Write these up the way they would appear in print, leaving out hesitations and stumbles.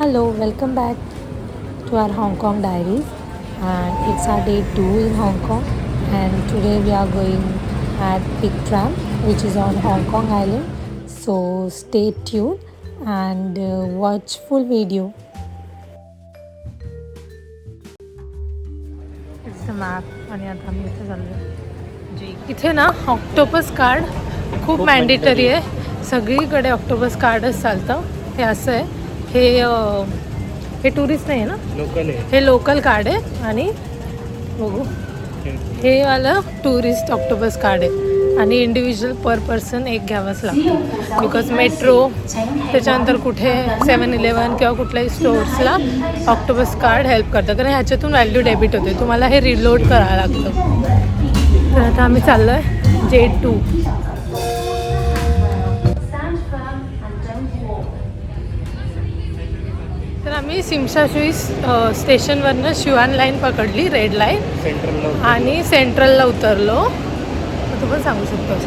Hello, welcome back to our Hong Kong diaries. And it's our day 2 in Hong Kong. And today we are going at Big Tram, which is on Hong Kong Island. So stay tuned and watch full video. It's the map. आणि आता आम्ही इथे चाललो. इथे ना octopus card खूप mandatory आहे. सगळीकडे ऑक्टोपस कार्डच चालतं. हे असं आहे. हे टुरिस्ट नाही आहे ना, लोकल आहे. हे लोकल कार्ड आहे. आणि बघू, हे वालं टुरिस्ट ऑक्टोपस कार्ड आहे. आणि इंडिव्हिज्युअल पर पर्सन एक घ्यावंच लागतं. बिकॉज मेट्रो त्याच्यानंतर कुठे 7-11 किंवा कुठल्याही स्टोर्सला ऑक्टोपस कार्ड हेल्प करतं, कारण ह्याच्यातून व्हॅल्यू डेबिट होते. तुम्हाला हे रिलोड करावं लागतं. तर आता आम्ही चाललो आहे J2. तर आम्ही सिमशाशुई स्टेशनवरनं शिवान लाईन पकडली, रेड लाईन, सेंट्रलला आणि सेंट्रलला उतरलो. तू पण सांगू शकतोस.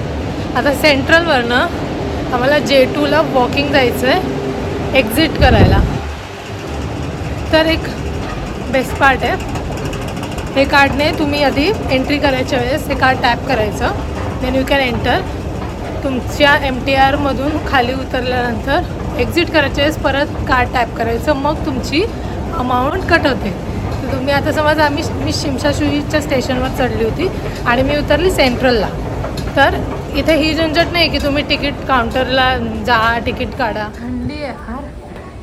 आता सेंट्रलवरनं आम्हाला J2ला वॉकिंग जायचं आहे, एक्झिट करायला. तर एक बेस्ट पार्ट आहे, हे कार्डने तुम्ही आधी एंट्री करायच्या वेळेस हे कार्ड टॅप करायचं. Then you can enter. तुमच्या MTRमधून खाली उतरल्यानंतर एक्झिट करायच्या वेळेस परत कार्ड टॅप करायचं, मग तुमची अमाऊंट कट होते. तर तुम्ही आता समज मी शिमशाशुईच्या स्टेशनवर चढली होती आणि मी उतरली सेंट्रलला. तर इथे ही झंझट नाही की तुम्ही तिकीट काउंटरला जा, तिकीट काढा. थंडी आहे यार.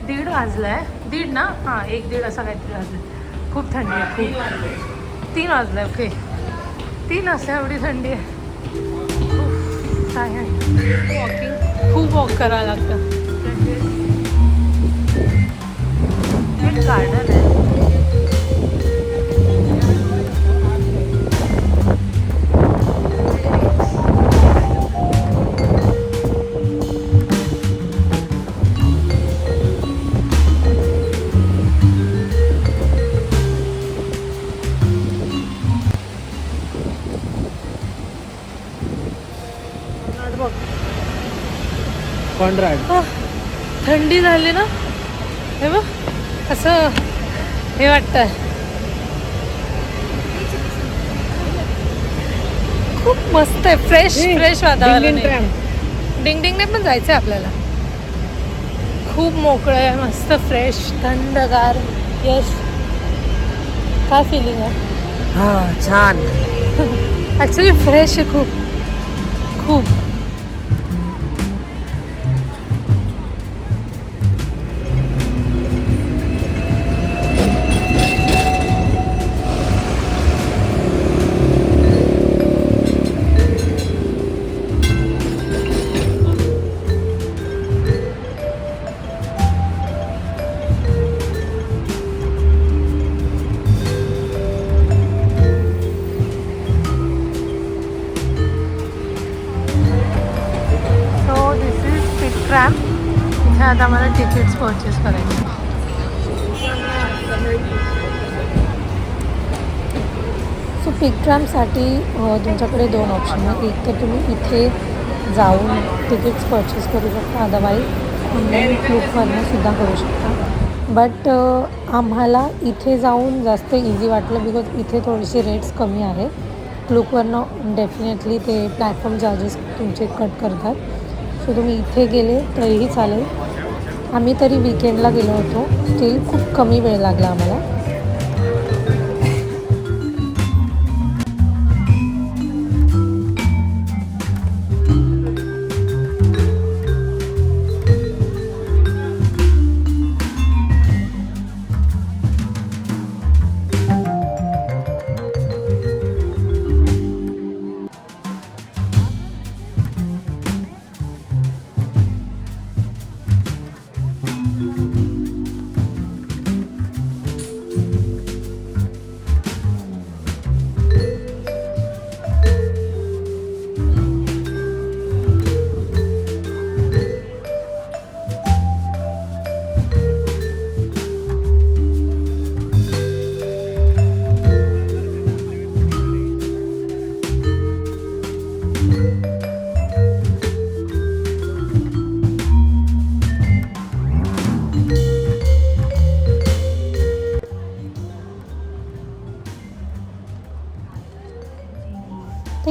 1:30 वाजला आहे. 1:30 ना, हां 1-1:30 असं काहीतरी वाजलं. खूप थंडी आहे, खूप. 3 वाजलं आहे. ओके, 3 वाजता एवढी थंडी आहे. काय आहे, वॉकिंग खूप वॉक करावं लागतं. एक गार्डन आहे. कॉन्ट्रॅक्ट. थंडी झाली ना, हे बघ असं हे वाटतं. खूप मस्त आहे, फ्रेश वातावरण आहे. डिंगडिंगने पण जायचं आहे आपल्याला. खूप मोकळं आहे, मस्त फ्रेश, थंडगार. यस, काय फिलिंग आहे? हां, छान. ॲक्च्युली फ्रेश आहे खूप खूप. ट्रॅम इथे आता आम्हाला तिकीट्स परचेस करायचे. सो पिक ट्रॅमसाठी तुमच्याकडे 2 ऑप्शन आहे. एक तर तुम्ही इथे जाऊन तिकीट्स परचेस करू शकता, अदरवाईज ऑनलाईन क्लूकवरनं सुद्धा करू शकता. बट आम्हाला इथे जाऊन जास्त इझी वाटलं, बिकॉज इथे थोडेसे रेट्स कमी आहे. क्लूकवरनं डेफिनेटली ते प्लॅटफॉर्म चार्जेस तुमचे कट करतात. सो तुम्ही इथे गेले तरीही चालेल. आम्ही तरी विकेंडला गेलो होतो, स्टील खूप कमी वेळ लागला आम्हाला.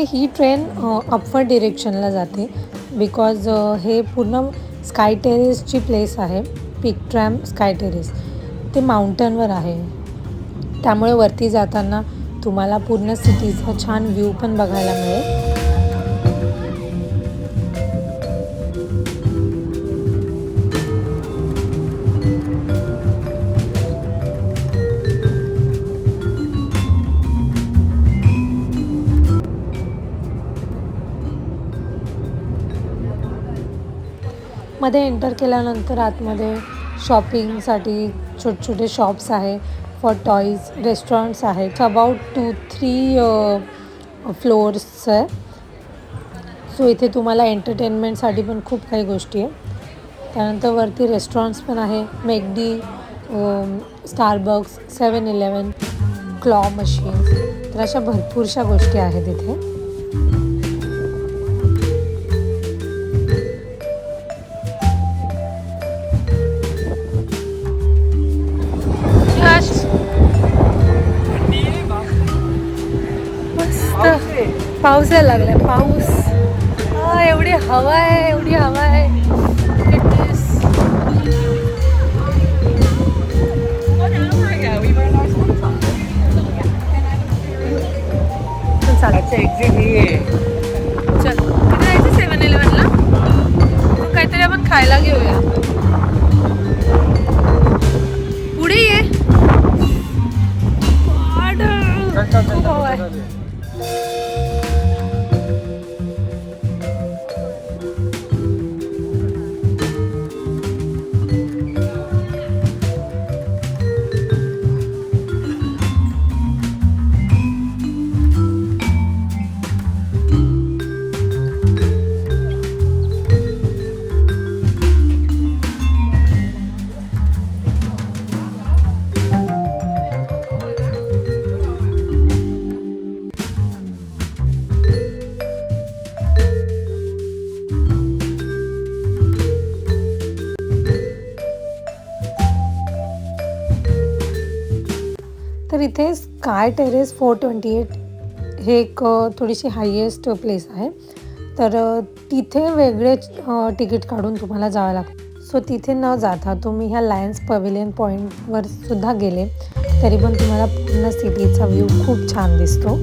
तर ही ट्रेन अपवर्ड डिरेक्शनला जाते बिकॉज हे पूर्ण स्काय टेरेसची प्लेस आहे. पिक ट्रॅम स्काय टेरेस ते माउंटनवर आहे, त्यामुळे वरती जाताना तुम्हाला पूर्ण सिटीचा छान व्ह्यू पण बघायला मिळेल. मध्ये एंटर केल्यानंतर आतमध्ये शॉपिंगसाठी छोटे छोटे शॉप्स आहे, फॉर टॉईज, रेस्टॉरंट्स आहेत. अबाउट 2-3 फ्लोअर्स आहे. सो इथे तुम्हाला एंटरटेनमेंटसाठी पण खूप काही गोष्टी आहे. त्यानंतर वरती रेस्टॉरंट्स पण आहे, मेकडी, स्टारबक्स, 7-Eleven, क्लॉ मशीन्स, तर अशा भरपूरशा गोष्टी आहेत इथे. पाऊस यायला लागलाय, पाऊस. एवढी हवा आहे, एवढी हवा आहे. चल कुठे जायचं? 7-Elevenला काहीतरी आपण खायला घेऊया. पुढे ये. खूप हवा आहे. तर इथे स्काय टेरेस 428 हे एक थोडीशी हायेस्ट प्लेस आहे. तर तिथे वेगळे तिकीट काढून तुम्हाला जावं लागतं. सो तिथे न जाता तुम्ही ह्या लायन्स पवेलियन पॉईंटवर सुद्धा गेले तरी पण तुम्हाला पूर्ण सिटीचा व्ह्यू खूप छान दिसतो.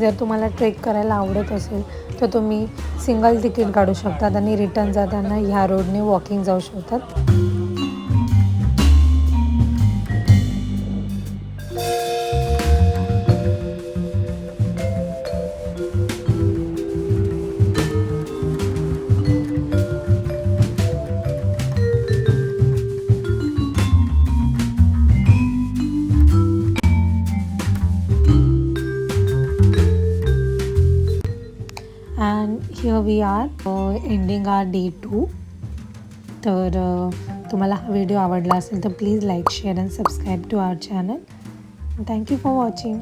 जर तुम्हाला ट्रेक करायला आवडत असेल तर तुम्ही सिंगल तिकीट काढू शकतात आणि रिटर्न जाताना ह्या रोडने वॉकिंग जाऊ शकतात. And here we are ending our day 2. तर तुम्हाला हा व्हिडिओ आवडला असेल तर please like, share and subscribe to our channel. Thank you for watching.